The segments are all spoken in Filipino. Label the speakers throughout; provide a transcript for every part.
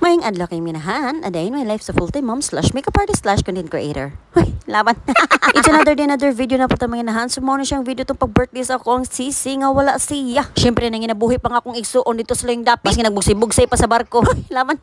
Speaker 1: Maing adlaw kay minahan, a day in my life sa full-time mom / makeup artist / content creator. Uy, laban. It's another day, another video na po ta minahan. Sumo na siyang video tong pag-birthday sa akong sisi nga wala siya. Syempre nang ginabuhi pa nga akong igsuon dito sa layong dapis. Nga nagbugsay-bugsay pa sa barko. Uy, laban.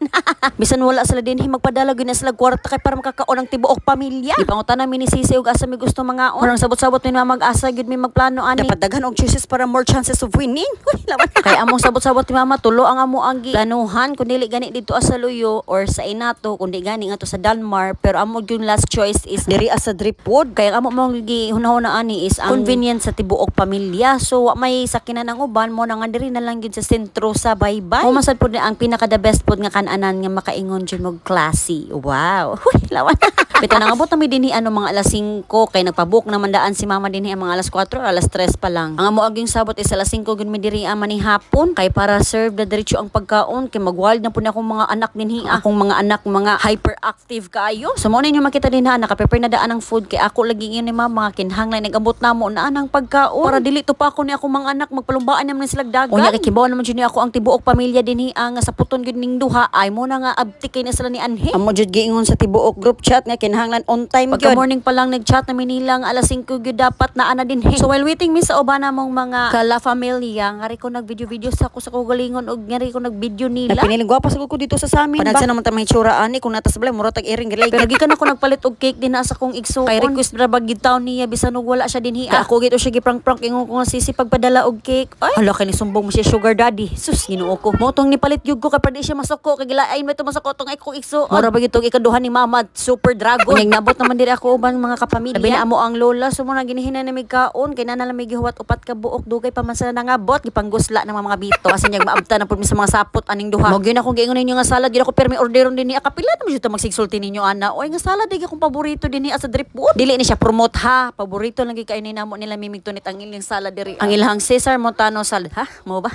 Speaker 1: Bisan wala sila din magpadala gyud na sila kwarta kay para makakaon ang tibuok pamilya. Di pangutan namin ni sisi ug asa mi gusto mga on. Parang sabot-sabot mi mag-asa gyud mi magplano ani. Dapat daghan og choices para more chances of winning. Uy, laban. Kay among sabot-sabot ni mama tulo ang amo ang planuhan kun dili gani dito sa Luyo or sa Inato kundi gani nga to sa Dalmar, pero amo yung last choice is diri sa Driftwood. Kaya amo mong gihunahuna ani is ang convenient sa tibuok pamilya. So may sakinan ng uban mo na nga diri na lang gyud sa sentro sa Baybay. O masad pod ang pinaka the best pod nga kan-anan nga makaingon jud mo classy. Wow. Huy, lawan. Bitaw nang abot mi dinhi ano mga alas 5 kay nagpabook naman daan si mama dinhi ang mga alas 4 alas 3 pa lang. Ang amo aging sabot is alas 5 gyud mi diri man ni hapon kay para serve na diretso ang pagkaon kay magwild na pud akong mga anak dinhi. Akong mga anak mga hyperactive kaayo. So mo ninyo makita din ha naka-prepare na daan ang food kay ako lagi yun ni mama kinhanglay nagabot namo na anang pagkaon para dili to pa ako ni akong mga anak magpalumbaan naman sila dagat. Unya kay kibaw naman jud ni ako ang tibuok pamilya dinhi nga sa puton gyud ning duha ay mo na nga abtik kay na sila ni Anhe. Amo jud giingon sa tibuok group chat nga kinahanglan on time gyud. Pagka morning pa lang nag-chat na nila nga alas 5 gyud dapat na ana dinhi. So while waiting mi sa uban namong mga kala familia ngari ko nag-video sa ako sa kugalingon og ngari ko nag-video nila. Piniling gwapa sa ko dito sa amin ba. Panagsa naman ta may tsura ani kung natas balay mura tag iring gilay. Pero gikan ako nagpalit og cake din sa kong igsuon. Kay request ra bagid taw niya bisan og wala siya dinhi. Ako gito siya giprank-prank ingon ko nga sisi pagpadala og cake. Ay, hala kay ni sumbong mo siya sugar daddy. Sus Ginoo ko. Mo tong nipalit gyud ko kay pwede siya masako kay gilaay mo to masako tong ay kong igsuon. Mura bagid tong ikaduhan ni mama super dragon. Unyag nabot naman diri ako uban mga kapamilya. Labi na amo ang lola so mo na ginihinan na mig kaon kay nana lang mig gihuwat upat ka buok dugay pa man sa nangabot gipanggusla ng mga bito. Asan yag maabta na pud mi sa mga sapot aning duha. Mo gyud akong giingon ninyo nga salad gyud ako pero may orderon din ni akapila naman jud ta magsigsulti ninyo ana. Oy nga salad di akong paborito din ni sa Driftwood. Dili ni siya promote ha. Paborito lang gyud kay ni namo nila mimigtunit ang ilang salad diri. Ang ilahang Cesar Montano salad ha. Mo ba?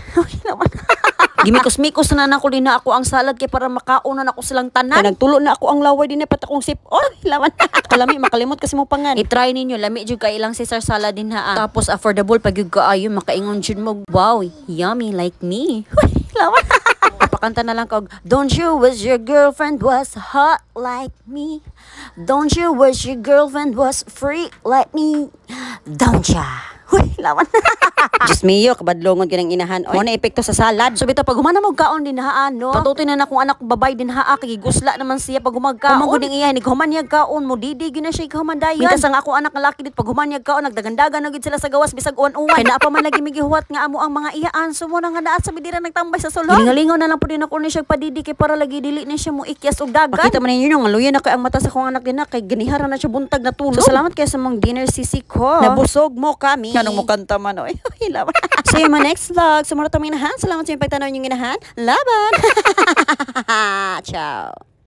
Speaker 1: Gimikos-mikos na nako din na ako ang salad kay para makaon na ako silang tanan. Kaya nagtulo na ako ang laway din pat akong sip. Oh, lawan. Kalami makalimot kasi mo pangan. I-try ninyo lami jud kay ilang Cesar salad din ha. Tapos affordable pag gyud kaayo makaingon jud mo. Wow, yummy like me. Lawan. Pakanta na lang kog don't you wish your girlfriend was hot like me? Don't you wish your girlfriend was free like me? Don't ya? Huy, lawan. Just mio, kabadlongon kinang inahan. Mo na epekto sa salad. So bitaw pag humana mo kaon din haan no. Patutoy na akong anak babay din haa kay gusla naman siya pag humagkaon. Pamangod ning iya ni humanyag kaon mo didi gyud na siya humandayan. Mintas ang akong anak nga laki dit pag humanyag kaon nagdagandagan na gyud sila sa gawas bisag uwan-uwan. Kay naa pa man lagi migihuwat nga amo ang mga iyaan. So mo na nga daat sa bidira nagtambay sa sulod. Lingalingaw na lang pud din ako ni siya padidi kay para lagi dili ni siya mo ikyas og dagat. Makita man ninyo nga luya na kay ang mata sa akong anak din na kay ginihara na siya buntag na tulog. So, salamat kay sa mong dinner sisi ko. Nabusog mo kami. Kanong mo kanta man oy. Laban. See you in my next vlog. Sumunod kami inahan. Salamat sa inyong pagtanaw yung inahan. Laban! Ciao!